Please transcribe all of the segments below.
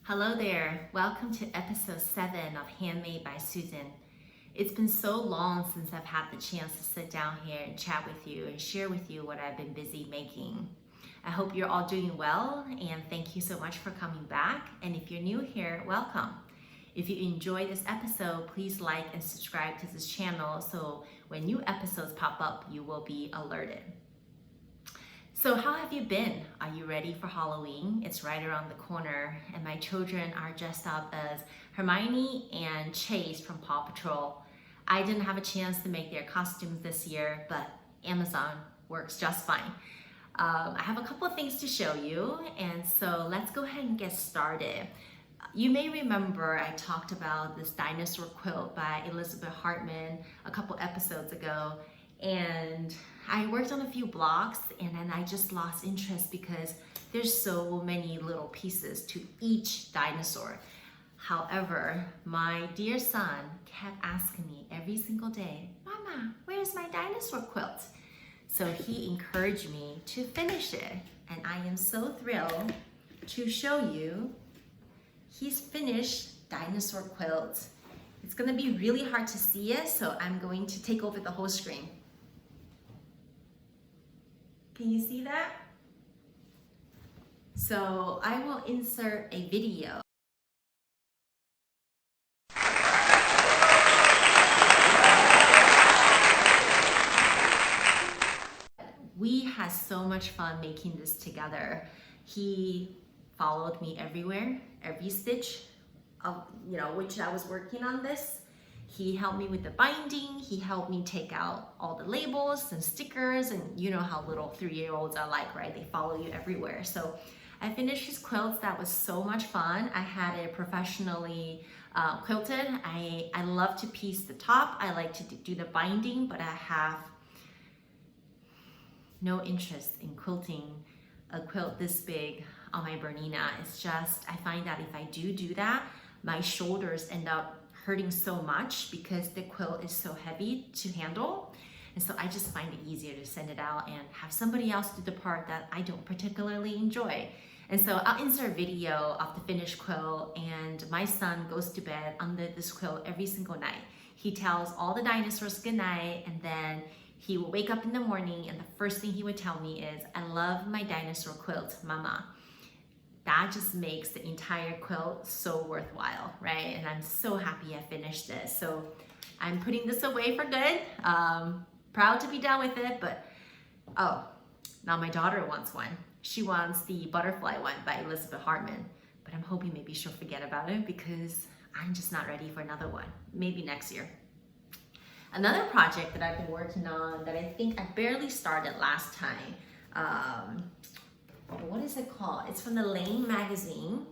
Hello there, welcome to episode 7 of Handmade by Susan. It's been so long since I've had the chance to sit down here and chat with you and share with you what I've been busy making. I hope you're all doing well and thank you so much for coming back. And if you're new here, welcome. If you enjoy this episode, please like and subscribe to this channel so when new episodes pop up, you will be alerted. So how have you been? Are you ready for Halloween? It's right around the corner and my children are dressed up as Hermione and Chase from Paw Patrol. I didn't have a chance to make their costumes this year, but Amazon works just fine. I have a couple of things to show you, and so let's go ahead and get started. You may remember I talked about this Dinosaur Quilt by Elizabeth Hartman a couple episodes ago, and I worked on a few blocks and then I just lost interest because there's so many little pieces to each dinosaur. However, my dear son kept asking me every single day, "Mama, where's my dinosaur quilt?" So he encouraged me to finish it, and I am so thrilled to show you his finished dinosaur quilt. It's gonna be really hard to see it, so I'm going to take over the whole screen. Can you see that? So I will insert a video. We had so much fun making this together. He followed me everywhere, every stitch of, which I was working on this. He helped me with the binding. He helped me take out all the labels and stickers, and you know how little 3-year-olds are like, right? They follow you everywhere. So I finished his quilts. That was so much fun. I had it professionally quilted. I love to piece the top. I like to do the binding, but I have no interest in quilting a quilt this big on my Bernina. It's just, I find that if I do that, my shoulders end up hurting so much because the quilt is so heavy to handle. And so I just find it easier to send it out and have somebody else do the part that I don't particularly enjoy. And so I'll insert a video of the finished quilt, and my son goes to bed under this quilt every single night. He tells all the dinosaurs good night, and then he will wake up in the morning and the first thing he would tell me is, "I love my dinosaur quilt, Mama." That just makes the entire quilt so worthwhile, right? And I'm so happy I finished this. So I'm putting this away for good. Proud to be done with it, but oh, now my daughter wants one. She wants the butterfly one by Elizabeth Hartman, but I'm hoping maybe she'll forget about it because I'm just not ready for another one. Maybe next year. Another project that I've been working on that I think I barely started last time, what is it called? It's from the Lane magazine,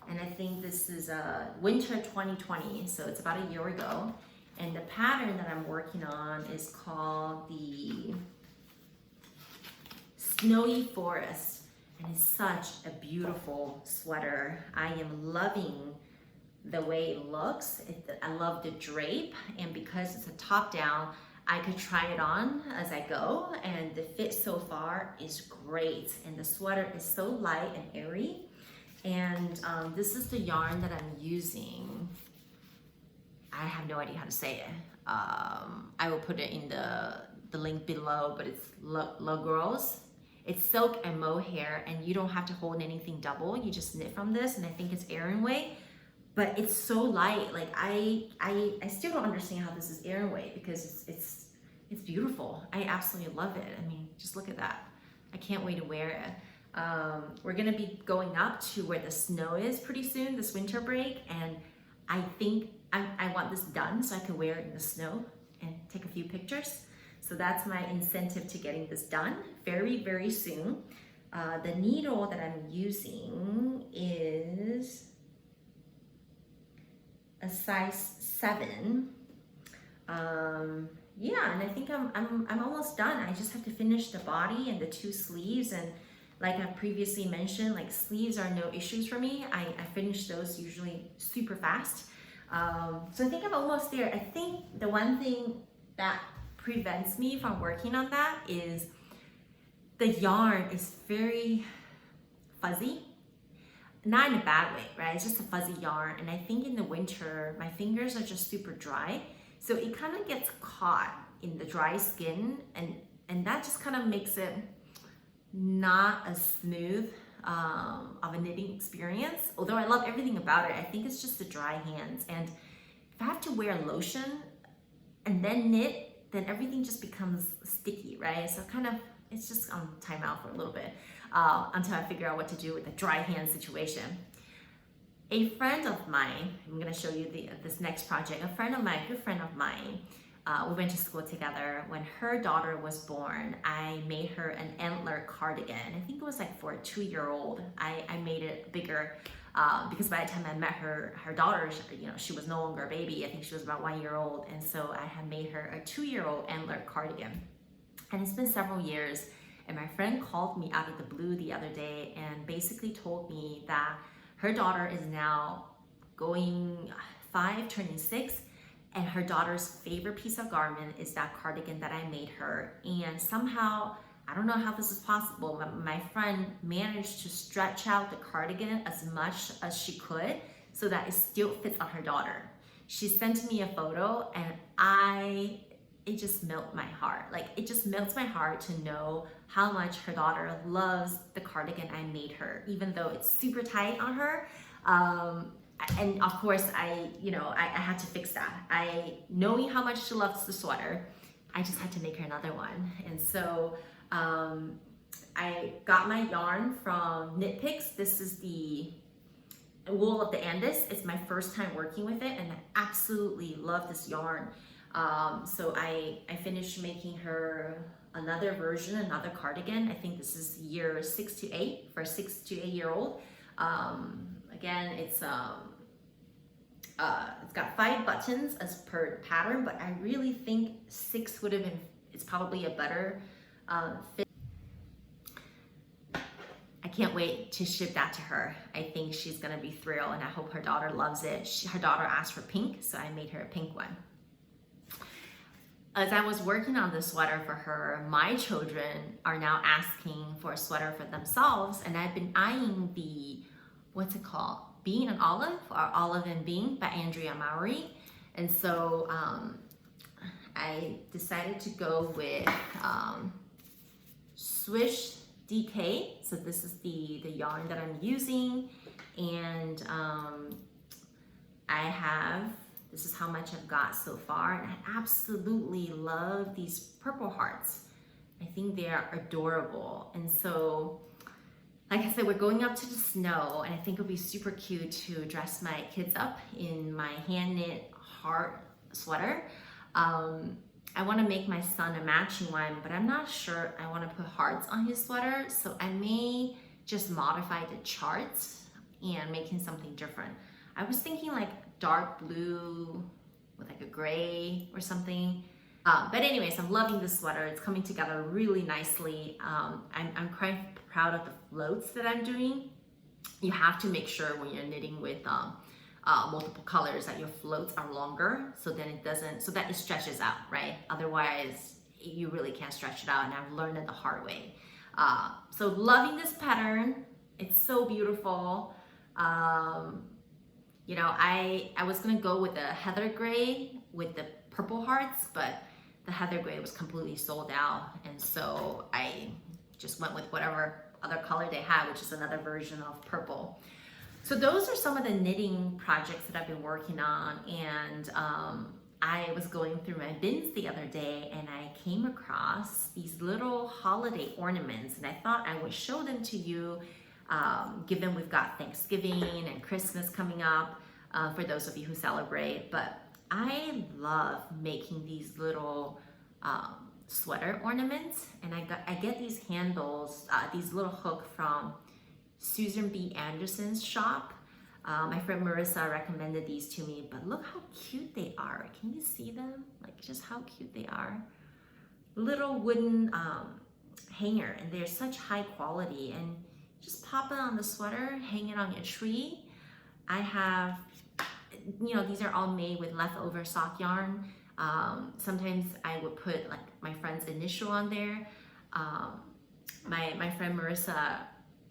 and I think this is winter 2020, so it's about a year ago. And the pattern that I'm working on is called the Snowy Forest, and it's such a beautiful sweater. I am loving the way it looks. I love the drape, and because it's a top down, I could try it on as I go, and the fit so far is great. And the sweater is so light and airy. And this is the yarn that I'm using. I have no idea how to say it. I will put it in the link below, but it's La Grosse. It's silk and mohair, and you don't have to hold anything double. You just knit from this, and I think it's Aran weight. But it's so light. Like I still don't understand how this is Aran weight because it's beautiful. I absolutely love it. I mean, just look at that. I can't wait to wear it. We're gonna be going up to where the snow is pretty soon, this winter break, and I think I want this done so I can wear it in the snow and take a few pictures. So that's my incentive to getting this done very, very soon. The needle that I'm using is a size 7. Yeah, and I think I'm almost done. I just have to finish the body and the 2 sleeves, and like I previously mentioned, like sleeves are no issues for me. I finish those usually super fast. So I think I'm almost there. I think the one thing that prevents me from working on that is the yarn is very fuzzy. not in a bad way, right? It's just a fuzzy yarn. And I think in the winter, my fingers are just super dry. So it kind of gets caught in the dry skin, and that just kind of makes it not as smooth of a knitting experience. Although I love everything about it, I think it's just the dry hands. And if I have to wear lotion and then knit, then everything just becomes sticky, right? So it's just on timeout for a little bit until I figure out what to do with the dry hand situation. A friend of mine, I'm gonna show you this next project, a good friend of mine, we went to school together. When her daughter was born, I made her an Antler Cardigan. I think it was like for a 2-year-old. I made it bigger because by the time I met her daughter, she was no longer a baby. I think she was about 1 year old. And so I had made her a 2-year-old Antler Cardigan. And it's been several years. And my friend called me out of the blue the other day and basically told me that her daughter is now going 5, turning 6, and her daughter's favorite piece of garment is that cardigan that I made her. And somehow, I don't know how this is possible, but my friend managed to stretch out the cardigan as much as she could so that it still fits on her daughter. She sent me a photo, and it just melted my heart. Like, it just melts my heart to know how much her daughter loves the cardigan I made her, even though it's super tight on her. And of course, I had to fix that. Knowing how much she loves the sweater, I just had to make her another one. And so I got my yarn from Knit Picks. This is the wool of the Andes. It's my first time working with it, and I absolutely love this yarn. So I finished making her another version, another cardigan. I think this is year 6 to 8 for a 6 to 8 year old. Again, it's got 5 buttons as per pattern, but I really think 6 would have been, it's probably a better fit. I can't wait to ship that to her. I think she's gonna be thrilled, and I hope her daughter loves it. Her daughter asked for pink, so I made her a pink one. As I was working on the sweater for her, my children are now asking for a sweater for themselves, and I've been eyeing the, what's it called? Being an Olive, or Olive and Being by Andrea Mowry. And so I decided to go with Swish DK. So this is the yarn that I'm using, and this is how much I've got so far, and I absolutely love these purple hearts. I think they are adorable. And so, like I said, we're going up to the snow, and I think it'll be super cute to dress my kids up in my hand knit heart sweater. I want to make my son a matching one, but I'm not sure I want to put hearts on his sweater, so I may just modify the charts and make him something different. I was thinking like dark blue with like a gray or something. But anyways, I'm loving this sweater. It's coming together really nicely. I'm quite proud of the floats that I'm doing. You have to make sure when you're knitting with multiple colors that your floats are longer, so then so that it stretches out, right? Otherwise, you really can't stretch it out, and I've learned it the hard way. So loving this pattern. It's so beautiful. I was gonna go with the heather gray with the purple hearts, but the heather gray was completely sold out, and so I just went with whatever other color they had, which is another version of purple. So those are some of the knitting projects that I've been working on, and I was going through my bins the other day, and I came across these little holiday ornaments, and I thought I would show them to you, given we've got Thanksgiving and Christmas coming up, for those of you who celebrate. But I love making these little sweater ornaments, and I get these handles, these little hook from Susan B. Anderson's shop. My friend Marissa recommended these to me, but look how cute they are. Can you see them? Like, just how cute they are. Little wooden hanger, and they're such high quality, and just pop it on the sweater, hang it on your tree. I have, these are all made with leftover sock yarn. Sometimes I would put like my friend's initial on there. My friend Marissa,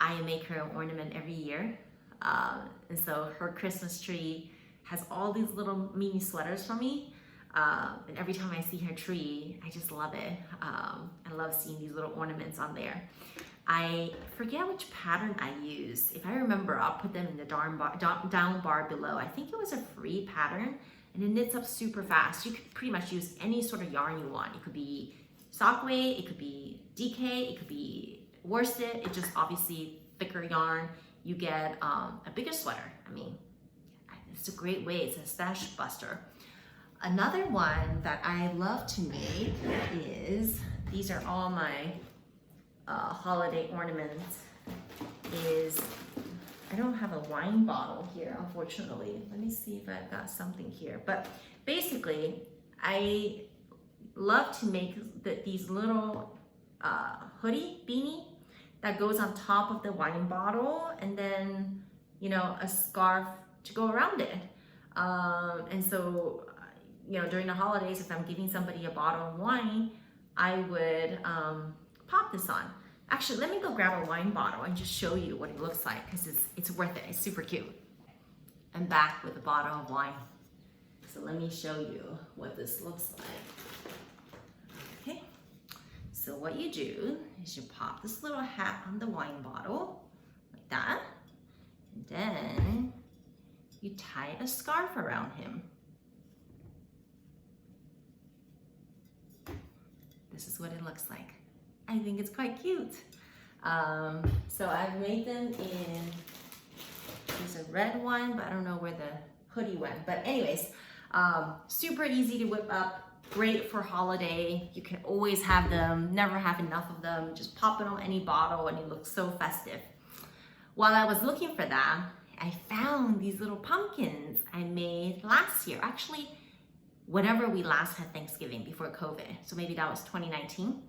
I make her an ornament every year. And so her Christmas tree has all these little mini sweaters for me. And every time I see her tree, I just love it. I love seeing these little ornaments on there. I forget which pattern I used. If I remember, I'll put them in the down bar below. I think it was a free pattern, and it knits up super fast. You could pretty much use any sort of yarn you want. It could be sock weight, it could be DK, it could be worsted. It just obviously thicker yarn. You get a bigger sweater. I mean, it's a great way. It's a stash buster. Another one that I love to make is, these are all my holiday ornaments, is, I don't have a wine bottle here, unfortunately. Let me see if I've got something here. But basically, I love to make these little hoodie beanie that goes on top of the wine bottle, and then, you know, a scarf to go around it. And so, you know, during the holidays, if I'm giving somebody a bottle of wine, I would pop this on. Actually, let me go grab a wine bottle and just show you what it looks like, because it's worth it. It's super cute. I'm back with a bottle of wine. So let me show you what this looks like. Okay, so what you do is you pop this little hat on the wine bottle, like that. And then you tie a scarf around him. This is what it looks like. I think it's quite cute. So I've made them in, there's a red one, but I don't know where the hoodie went. But anyways, super easy to whip up, great for holiday. You can always have them, never have enough of them. Just pop it on any bottle and it looks so festive. While I was looking for that, I found these little pumpkins I made last year. Actually, whenever we last had Thanksgiving before COVID. So maybe that was 2019.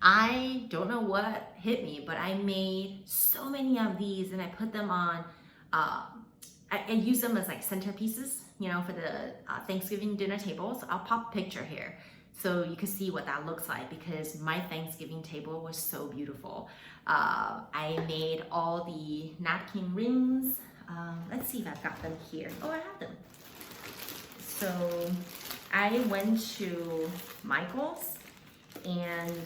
I don't know what hit me, but I made so many of these and I put them on, I use them as like centerpieces, you know, for the Thanksgiving dinner table. So I'll pop a picture here so you can see what that looks like, because my Thanksgiving table was so beautiful. I made all the napkin rings. Let's see if I've got them here. Oh, I have them. So I went to Michael's and,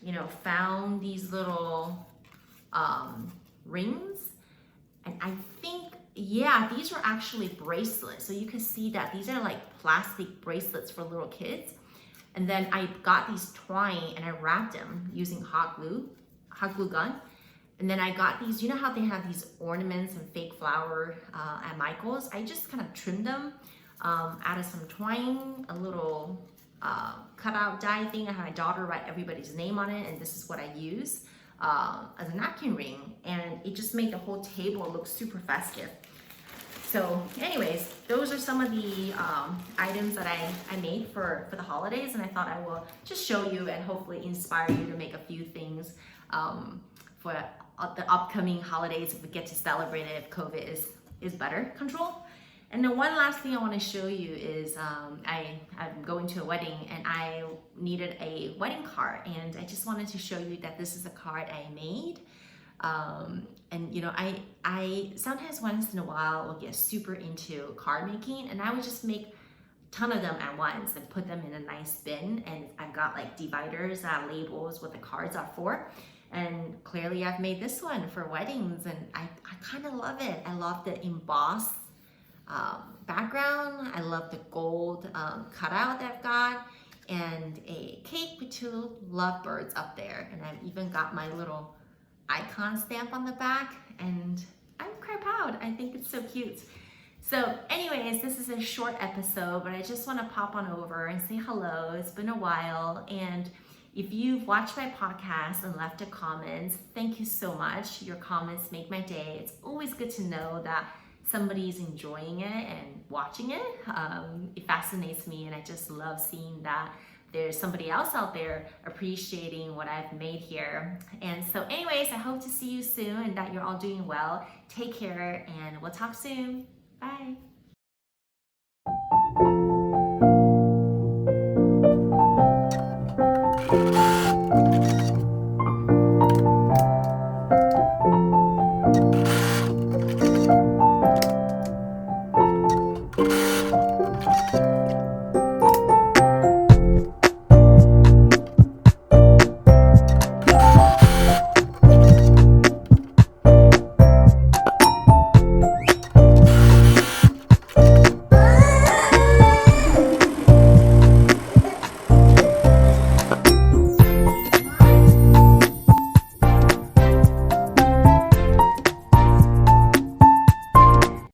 you know, found these little rings, and I think, yeah, these were actually bracelets. So you can see that these are like plastic bracelets for little kids. And then I got these twine and I wrapped them using hot glue gun. And then I got these, you know how they have these ornaments and fake flower at Michael's? I just kind of trimmed them, added some twine, a little cutout die thing. I had my daughter write everybody's name on it, and this is what I use as a napkin ring, and it just made the whole table look super festive. So anyways, those are some of the items that I made for the holidays, and I thought I will just show you and hopefully inspire you to make a few things for the upcoming holidays if we get to celebrate it, if COVID is better control. And the one last thing I want to show you is I'm going to a wedding and I needed a wedding card, and I just wanted to show you that this is a card I made. And you know, I sometimes once in a while will get super into card making, and I would just make a ton of them at once and put them in a nice bin, and I've got like dividers that labels what the cards are for. And clearly I've made this one for weddings, and I kind of love it. I love the embossed background. I love the gold cutout that I've got, and a cake with two lovebirds up there, and I've even got my little icon stamp on the back, and I'm quite proud. I think it's so cute. So anyways, this is a short episode, but I just want to pop on over and say hello. It's been a while, and if you've watched my podcast and left a comment, thank you so much. Your comments make my day. It's always good to know that somebody's enjoying it and watching it. It fascinates me, and I just love seeing that there's somebody else out there appreciating what I've made here. And so anyways, I hope to see you soon and that you're all doing well. Take care, and we'll talk soon. Bye.